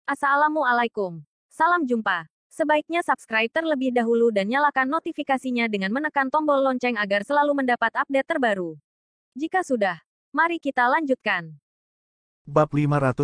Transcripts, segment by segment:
Assalamualaikum. Salam jumpa. Sebaiknya subscribe terlebih dahulu dan nyalakan notifikasinya dengan menekan tombol lonceng agar selalu mendapat update terbaru. Jika sudah, mari kita lanjutkan. Bab 590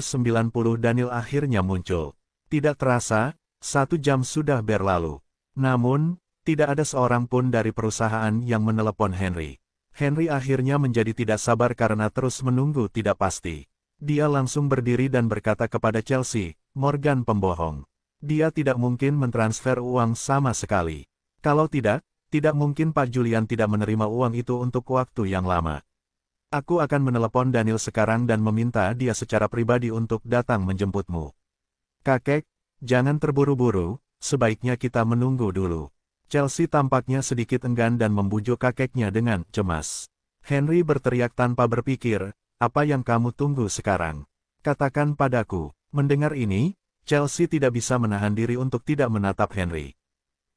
Daniel akhirnya muncul. Tidak terasa, 1 jam sudah berlalu. Namun, tidak ada seorang pun dari perusahaan yang menelepon Henry. Henry akhirnya menjadi tidak sabar karena terus menunggu tidak pasti. Dia langsung berdiri dan berkata kepada Chelsea, "Morgan pembohong. Dia tidak mungkin mentransfer uang sama sekali. Kalau tidak mungkin Pak Julian tidak menerima uang itu untuk waktu yang lama. Aku akan menelepon Daniel sekarang dan meminta dia secara pribadi untuk datang menjemputmu." "Kakek, jangan terburu-buru, sebaiknya kita menunggu dulu." Chelsea tampaknya sedikit enggan dan membujuk kakeknya dengan cemas. Henry berteriak tanpa berpikir, "Apa yang kamu tunggu sekarang? Katakan padaku." Mendengar ini, Chelsea tidak bisa menahan diri untuk tidak menatap Henry.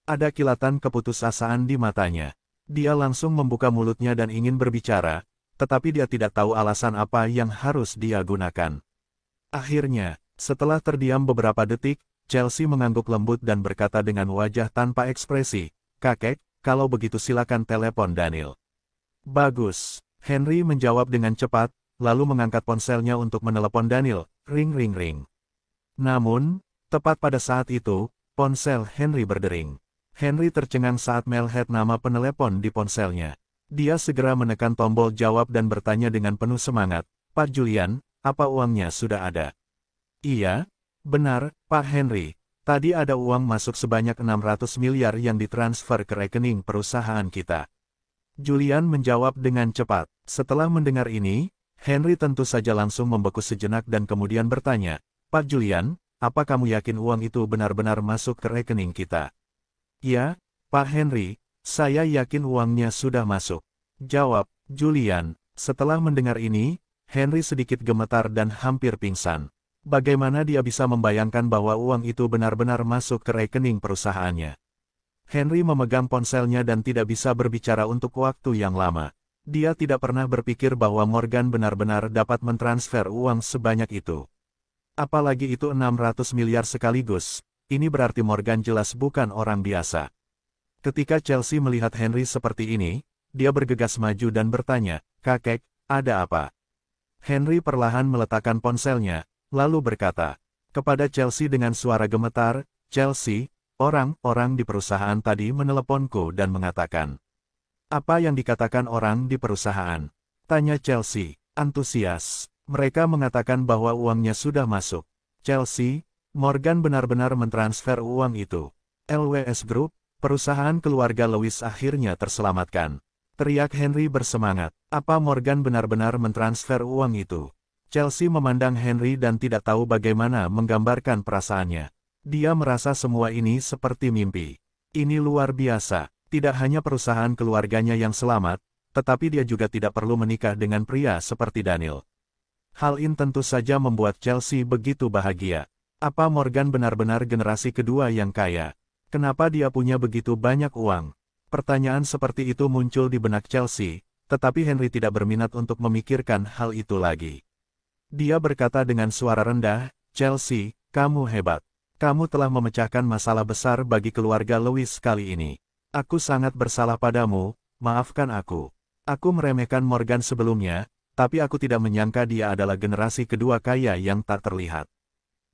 Ada kilatan keputusasaan di matanya. Dia langsung membuka mulutnya dan ingin berbicara, tetapi dia tidak tahu alasan apa yang harus dia gunakan. Akhirnya, setelah terdiam beberapa detik, Chelsea mengangguk lembut dan berkata dengan wajah tanpa ekspresi, "Kakek, kalau begitu silakan telepon Daniel." "Bagus." Henry menjawab dengan cepat, lalu mengangkat ponselnya untuk menelepon Daniel, ring ring ring. Namun, tepat pada saat itu, ponsel Henry berdering. Henry tercengang saat melihat nama penelepon di ponselnya. Dia segera menekan tombol jawab dan bertanya dengan penuh semangat, "Pak Julian, apa uangnya sudah ada?" "Iya, benar, Pak Henry. Tadi ada uang masuk sebanyak 600 miliar yang ditransfer ke rekening perusahaan kita." Julian menjawab dengan cepat. Setelah mendengar ini, Henry tentu saja langsung membeku sejenak dan kemudian bertanya, "Pak Julian, apa kamu yakin uang itu benar-benar masuk ke rekening kita?" "Ya, Pak Henry, saya yakin uangnya sudah masuk," jawab Julian. Setelah mendengar ini, Henry sedikit gemetar dan hampir pingsan. Bagaimana dia bisa membayangkan bahwa uang itu benar-benar masuk ke rekening perusahaannya? Henry memegang ponselnya dan tidak bisa berbicara untuk waktu yang lama. Dia tidak pernah berpikir bahwa Morgan benar-benar dapat mentransfer uang sebanyak itu. Apalagi itu 600 miliar sekaligus, ini berarti Morgan jelas bukan orang biasa. Ketika Chelsea melihat Henry seperti ini, dia bergegas maju dan bertanya, "Kakek, ada apa?" Henry perlahan meletakkan ponselnya, lalu berkata kepada Chelsea dengan suara gemetar, "Chelsea, orang-orang di perusahaan tadi meneleponku dan mengatakan." "Apa yang dikatakan orang di perusahaan?" tanya Chelsea, antusias. "Mereka mengatakan bahwa uangnya sudah masuk." "Chelsea, Morgan benar-benar mentransfer uang itu. LWS Group, perusahaan keluarga Lewis akhirnya terselamatkan," teriak Henry bersemangat. "Apa Morgan benar-benar mentransfer uang itu?" Chelsea memandang Henry dan tidak tahu bagaimana menggambarkan perasaannya. Dia merasa semua ini seperti mimpi. Ini luar biasa. Tidak hanya perusahaan keluarganya yang selamat, tetapi dia juga tidak perlu menikah dengan pria seperti Daniel. Hal ini tentu saja membuat Chelsea begitu bahagia. Apa Morgan benar-benar generasi kedua yang kaya? Kenapa dia punya begitu banyak uang? Pertanyaan seperti itu muncul di benak Chelsea, tetapi Henry tidak berminat untuk memikirkan hal itu lagi. Dia berkata dengan suara rendah, "Chelsea, kamu hebat. Kamu telah memecahkan masalah besar bagi keluarga Lewis kali ini. Aku sangat bersalah padamu, maafkan aku. Aku meremehkan Morgan sebelumnya, tapi aku tidak menyangka dia adalah generasi kedua kaya yang tak terlihat."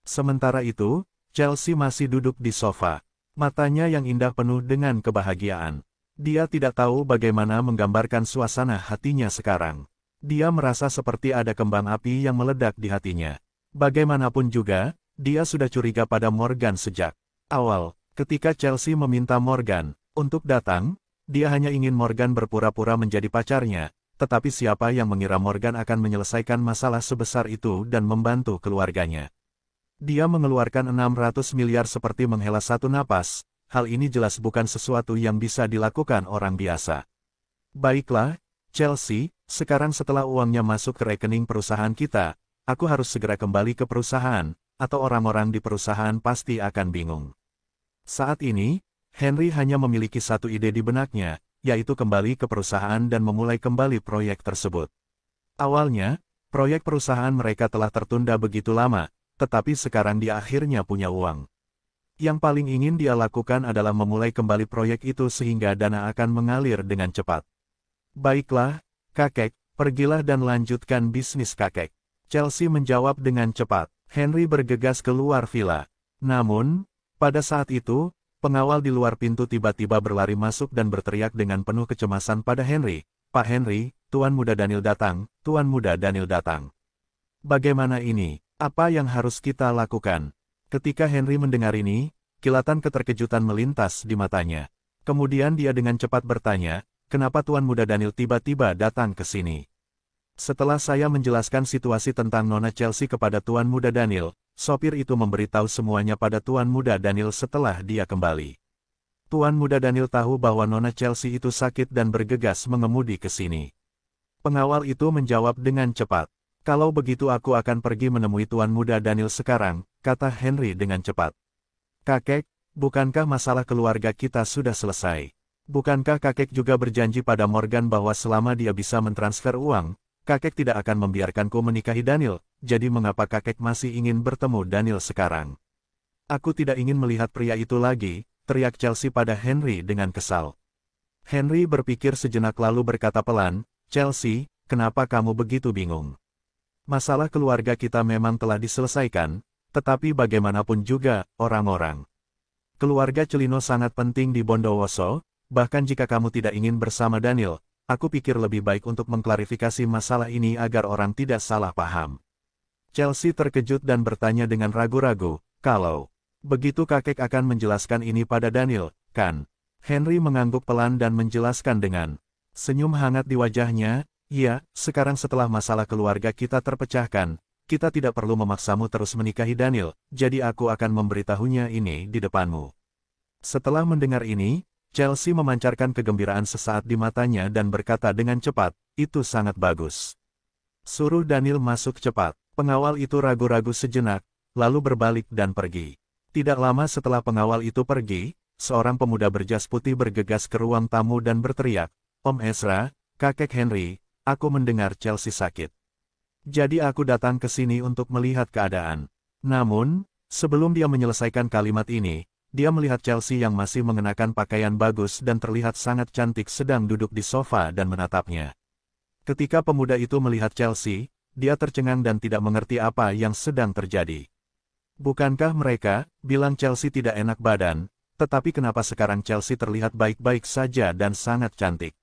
Sementara itu, Chelsea masih duduk di sofa. Matanya yang indah penuh dengan kebahagiaan. Dia tidak tahu bagaimana menggambarkan suasana hatinya sekarang. Dia merasa seperti ada kembang api yang meledak di hatinya. Bagaimanapun juga, dia sudah curiga pada Morgan sejak awal. Ketika Chelsea meminta Morgan untuk datang, dia hanya ingin Morgan berpura-pura menjadi pacarnya, tetapi siapa yang mengira Morgan akan menyelesaikan masalah sebesar itu dan membantu keluarganya. Dia mengeluarkan 600 miliar seperti menghela satu napas, hal ini jelas bukan sesuatu yang bisa dilakukan orang biasa. "Baiklah, Chelsea, sekarang setelah uangnya masuk ke rekening perusahaan kita, aku harus segera kembali ke perusahaan, atau orang-orang di perusahaan pasti akan bingung." Saat ini, Henry hanya memiliki satu ide di benaknya, yaitu kembali ke perusahaan dan memulai kembali proyek tersebut. Awalnya, proyek perusahaan mereka telah tertunda begitu lama, tetapi sekarang dia akhirnya punya uang. Yang paling ingin dia lakukan adalah memulai kembali proyek itu sehingga dana akan mengalir dengan cepat. Baiklah, kakek, pergilah dan lanjutkan bisnis kakek. Chelsea menjawab dengan cepat. Henry bergegas keluar villa. Namun, pada saat itu, pengawal di luar pintu tiba-tiba berlari masuk dan berteriak dengan penuh kecemasan pada Henry. Pak Henry, Tuan Muda Daniel datang, Tuan Muda Daniel datang. Bagaimana ini? Apa yang harus kita lakukan? Ketika Henry mendengar ini, kilatan keterkejutan melintas di matanya. Kemudian dia dengan cepat bertanya, kenapa Tuan Muda Daniel tiba-tiba datang ke sini? Setelah saya menjelaskan situasi tentang Nona Chelsea kepada Tuan Muda Daniel, sopir itu memberitahu semuanya pada Tuan Muda Daniel setelah dia kembali. Tuan Muda Daniel tahu bahwa Nona Chelsea itu sakit dan bergegas mengemudi ke sini. Pengawal itu menjawab dengan cepat. Kalau begitu aku akan pergi menemui Tuan Muda Daniel sekarang, kata Henry dengan cepat. Kakek, bukankah masalah keluarga kita sudah selesai? Bukankah kakek juga berjanji pada Morgan bahwa selama dia bisa mentransfer uang, kakek tidak akan membiarkanku menikahi Daniel, jadi mengapa kakek masih ingin bertemu Daniel sekarang? Aku tidak ingin melihat pria itu lagi, teriak Chelsea pada Henry dengan kesal. Henry berpikir sejenak lalu berkata pelan, Chelsea, kenapa kamu begitu bingung? Masalah keluarga kita memang telah diselesaikan, tetapi bagaimanapun juga, orang-orang. Keluarga Celino sangat penting di Bondowoso, bahkan jika kamu tidak ingin bersama Daniel, aku pikir lebih baik untuk mengklarifikasi masalah ini agar orang tidak salah paham. Chelsea terkejut dan bertanya dengan ragu-ragu, kalau begitu kakek akan menjelaskan ini pada Daniel, kan? Henry mengangguk pelan dan menjelaskan dengan senyum hangat di wajahnya, iya, sekarang setelah masalah keluarga kita terpecahkan, kita tidak perlu memaksamu terus menikahi Daniel, jadi aku akan memberitahunya ini di depanmu. Setelah mendengar ini, Chelsea memancarkan kegembiraan sesaat di matanya dan berkata dengan cepat, itu sangat bagus. Suruh Daniel masuk cepat. Pengawal itu ragu-ragu sejenak, lalu berbalik dan pergi. Tidak lama setelah pengawal itu pergi, seorang pemuda berjas putih bergegas ke ruang tamu dan berteriak, Om Ezra, kakek Henry, aku mendengar Chelsea sakit. Jadi aku datang ke sini untuk melihat keadaan. Namun, sebelum dia menyelesaikan kalimat ini, dia melihat Chelsea yang masih mengenakan pakaian bagus dan terlihat sangat cantik sedang duduk di sofa dan menatapnya. Ketika pemuda itu melihat Chelsea, dia tercengang dan tidak mengerti apa yang sedang terjadi. Bukankah mereka, bilang Chelsea tidak enak badan, tetapi kenapa sekarang Chelsea terlihat baik-baik saja dan sangat cantik?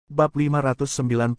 Bab 599